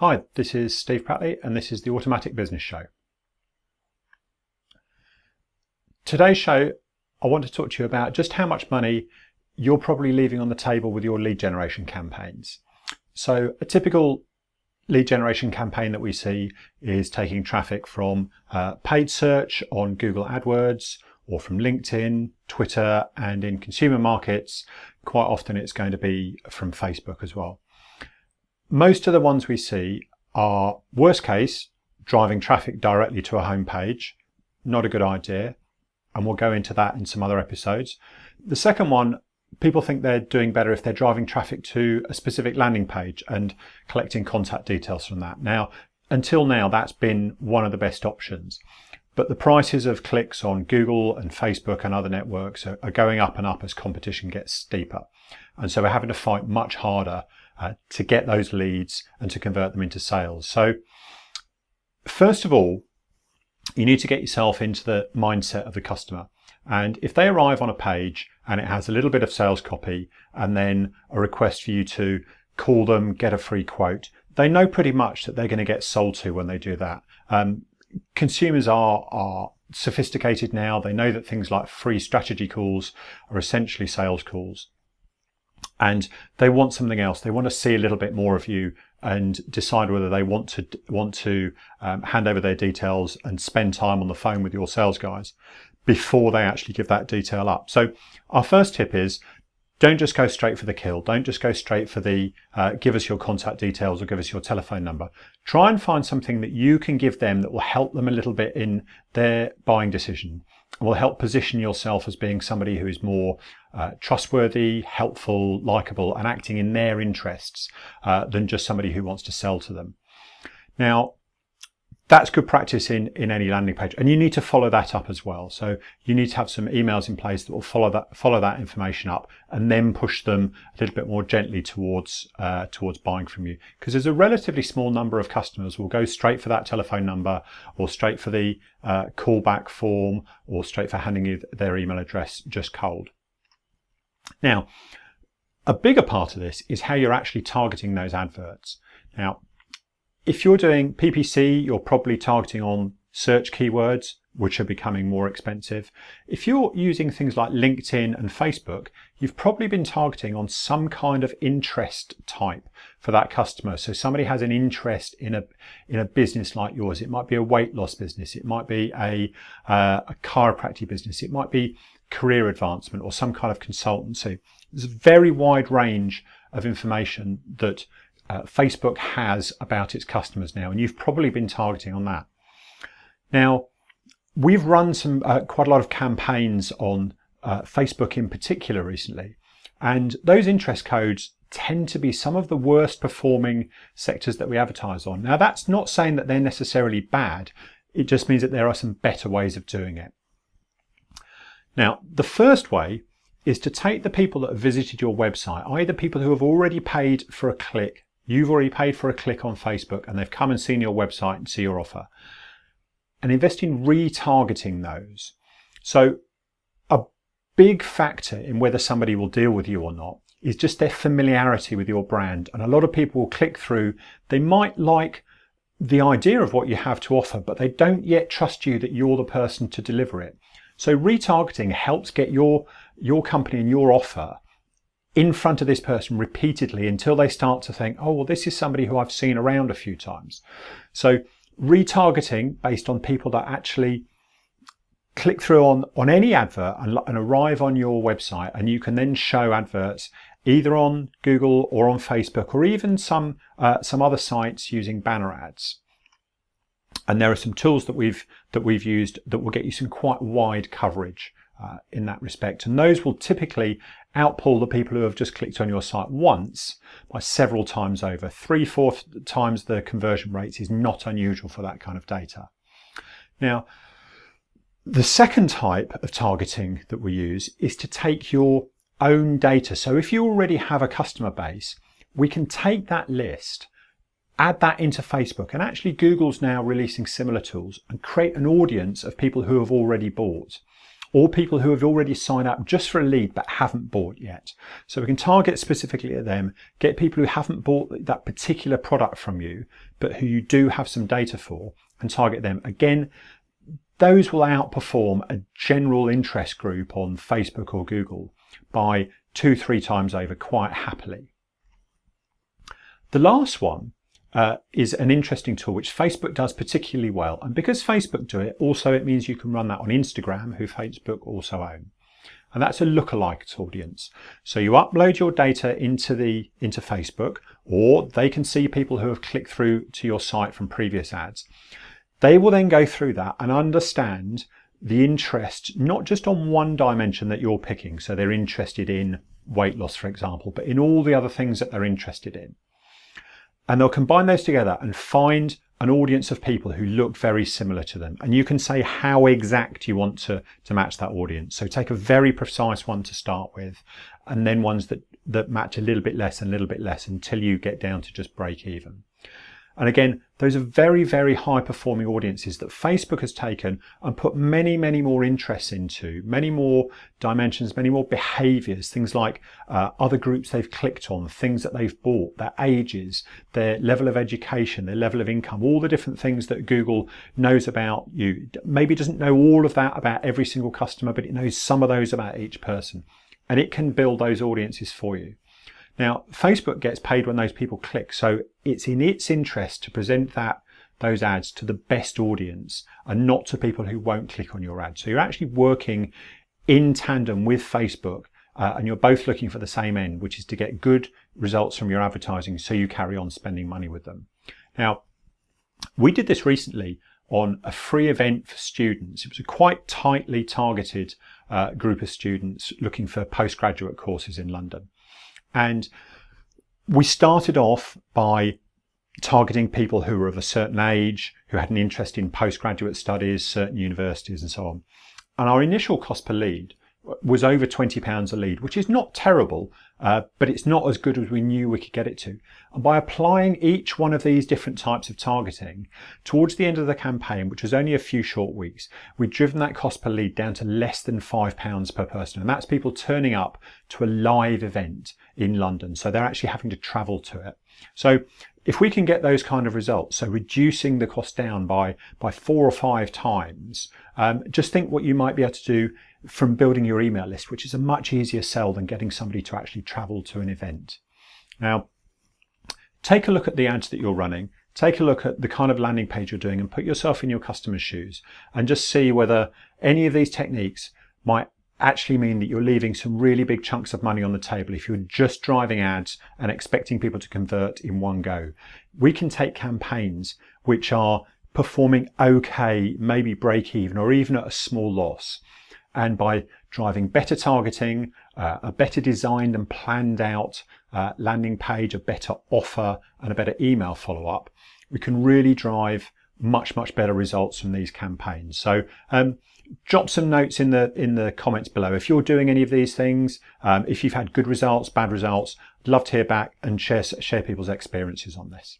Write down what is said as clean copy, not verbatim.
Hi, this is Steve Prattley and this is the Automatic Business Show. Today's show, I want to talk to you about just how much money you're probably leaving on the table with your lead generation campaigns. So a typical lead generation campaign that we see is taking traffic from paid search on Google AdWords or from LinkedIn, Twitter, and in consumer markets, quite often it's going to be from Facebook as well. Most of the ones we see are, worst case, driving traffic directly to a homepage. Not a good idea, and we'll go into that in some other episodes. The second one, people think they're doing better if they're driving traffic to a specific landing page and collecting contact details from that. Now, until now, that's been one of the best options. But the prices of clicks on Google and Facebook and other networks are going up and up as competition gets steeper. And so we're having to fight much harder to get those leads and to convert them into sales. So first of all, you need to get yourself into the mindset of the customer. And if they arrive on a page and it has a little bit of sales copy and then a request for you to call them, get a free quote, they know pretty much that they're going to get sold to when they do that. Consumers are sophisticated now. They know that things like free strategy calls are essentially sales calls. And they want something else. They want to see a little bit more of you and decide whether they want to hand over their details and spend time on the phone with your sales guys before they actually give that detail up. So our first tip is, don't just go straight for the kill. Don't just go straight for the give us your contact details or give us your telephone number. Try and find something that you can give them that will help them a little bit in their buying decision. Will help position yourself as being somebody who is more trustworthy, helpful, likable, and acting in their interests than just somebody who wants to sell to them. Now, that's good practice in any landing page, and you need to follow that up as well. So you need to have some emails in place that will follow that information up, and then push them a little bit more gently towards buying from you. Because there's a relatively small number of customers who will go straight for that telephone number, or straight for the callback form, or straight for handing you their email address just cold. Now, a bigger part of this is how you're actually targeting those adverts. Now, if you're doing PPC, you're probably targeting on search keywords, which are becoming more expensive. If you're using things like LinkedIn and Facebook, you've probably been targeting on some kind of interest type for that customer. So somebody has an interest in a business like yours. It might be a weight loss business. It might be a chiropractic business. It might be career advancement or some kind of consultancy. There's a very wide range of information that Facebook has about its customers now, and you've probably been targeting on that. Now, we've run some quite a lot of campaigns on Facebook in particular recently, and those interest codes tend to be some of the worst performing sectors that we advertise on. Now, that's not saying that they're necessarily bad. It just means that there are some better ways of doing it. Now, the first way is to take the people that have visited your website, either people who have already paid for a click. You've already paid for a click on Facebook and they've come and seen your website and see your offer, and invest in retargeting those. So a big factor in whether somebody will deal with you or not is just their familiarity with your brand. And a lot of people will click through. They might like the idea of what you have to offer, but they don't yet trust you that you're the person to deliver it. So retargeting helps get your company and your offer in front of this person repeatedly until they start to think, oh, well, this is somebody who I've seen around a few times. So retargeting based on people that actually click through on any advert and arrive on your website, and you can then show adverts either on Google or on Facebook, or even some other sites using banner ads. And there are some tools that we've used that will get you some quite wide coverage in that respect. And those will typically outpull the people who have just clicked on your site once by several times over. 3-4 times the conversion rates is not unusual for that kind of data. Now, the second type of targeting that we use is to take your own data. So if you already have a customer base, we can take that list, add that into Facebook, and actually Google's now releasing similar tools, and create an audience of people who have already bought. or people who have already signed up just for a lead but haven't bought yet. So we can target specifically at them, get people who haven't bought that particular product from you, but who you do have some data for, and target them. Again, those will outperform a general interest group on Facebook or Google by 2-3 times over quite happily. The last one is an interesting tool which Facebook does particularly well, and because Facebook do it, also it means you can run that on Instagram, who Facebook also own, and that's a lookalike audience. So you upload your data into Facebook, or they can see people who have clicked through to your site from previous ads. They will then go through that and understand the interest, not just on one dimension that you're picking, so they're interested in weight loss, for example, but in all the other things that they're interested in. And they'll combine those together and find an audience of people who look very similar to them. And you can say how exact you want to match that audience. So take a very precise one to start with, and then ones that match a little bit less and a little bit less until you get down to just break even. And again, those are very, very high performing audiences that Facebook has taken and put many, many more interests into, many more dimensions, many more behaviors, things like other groups they've clicked on, things that they've bought, their ages, their level of education, their level of income, all the different things that Google knows about you. Maybe it doesn't know all of that about every single customer, but it knows some of those about each person, and it can build those audiences for you. Now, Facebook gets paid when those people click, so it's in its interest to present those ads to the best audience and not to people who won't click on your ad. So you're actually working in tandem with Facebook, and you're both looking for the same end, which is to get good results from your advertising so you carry on spending money with them. Now, we did this recently on a free event for students. It was a quite tightly targeted group of students looking for postgraduate courses in London. And we started off by targeting people who were of a certain age, who had an interest in postgraduate studies, certain universities and so on. And our initial cost per lead was over £20 a lead, which is not terrible, but it's not as good as we knew we could get it to. And by applying each one of these different types of targeting, towards the end of the campaign, which was only a few short weeks, we'd driven that cost per lead down to less than £5 per person. And that's people turning up to a live event in London. So they're actually having to travel to it. So if we can get those kind of results, so reducing the cost down by 4 or 5 times, just think what you might be able to do from building your email list, which is a much easier sell than getting somebody to actually travel to an event. Now, take a look at the ads that you're running, take a look at the kind of landing page you're doing, and put yourself in your customer's shoes and just see whether any of these techniques might actually mean that you're leaving some really big chunks of money on the table if you're just driving ads and expecting people to convert in one go. We can take campaigns which are performing okay, maybe break even, or even at a small loss, and by driving better targeting, a better designed and planned out landing page, a better offer, and a better email follow-up, we can really drive much, much better results from these campaigns. So drop some notes in the comments below if you're doing any of these things, if you've had good results, bad results. I'd love to hear back and share people's experiences on this.